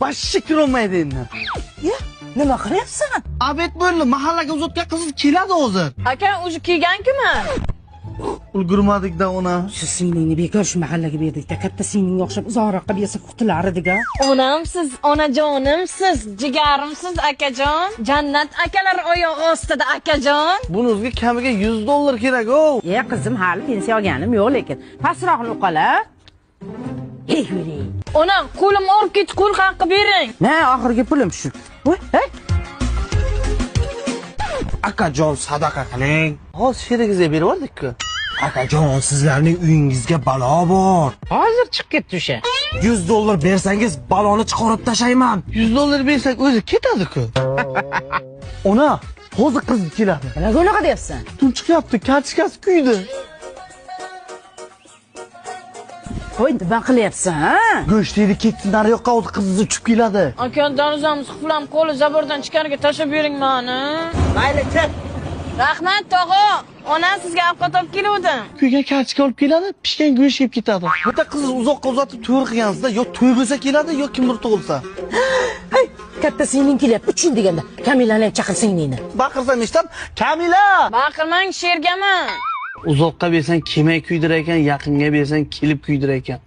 Boshqa kirolmaydi endi. Ya, nima qilyapsan? Abet bo'ldi, mahallaga uzatgan qiz keladi hozir. Aka, o'zi kiygan-kimi? Ulgurmadik-da ona. Shu singlingni bekor shu mahallaga berdik-da, katta singlingga o'xshab uzoqroqqa bersa qutilar edik-a. Onamsiz, onajonimsiz, jigarimsiz akajon. Jannat akalar oyog'i ostida akajon. Buni o'ziga kamiga $100 kerak-ku. Qizim, hali pensiya olganim yo'q, lekin pastroqni o'qala. Ey, yuri. Onam, qo'lim olib ket, qo'l haqqi bering. Na, oxirgi pulim shu. Voy, hey. Akajon, sadaqa qiling. Hozir sherigizga berib yubordik-ku. Akajon, sizlarning uyingizga balo bor. Hozir chiqib ketdi o'sha. $100 bersangiz baloni chiqarib tashlayman. $100 bersak o'zi ketadi-ku. Ona, hozir qiz keladi. Nima unaqa deyapsan? Tun chiqyapti, kartochkasi kuydi. Voy, nima qilyapsan, ha? Go'shtni ketdi, nariyoqqa hozir qiz uchib keladi. Aka, donizamiz xuflam qo'li zabordan chiqarga tashlab bering mani. Mayli, ket. Rahmat, tog'a. Ona sizga ovqat olib keluvdim. Kuygan kartochka olib keladi, pishgan go'sht yeb ketadi. Bitta qizni uzoqqa uzatib to'y qilgansizda, yo to'y bo'lsa keladi, yo kimdir tug'ilsa. Hey, katta singling kelyapti, uchun deganda. Kamilani ham chaqir singlingni. Baqirsam eshitib, Kamila! Baqirmang, shergaman. Uzoqqa bersang kemay kuydirar ekan, yaqinga bersang kelib kuydirar ekan.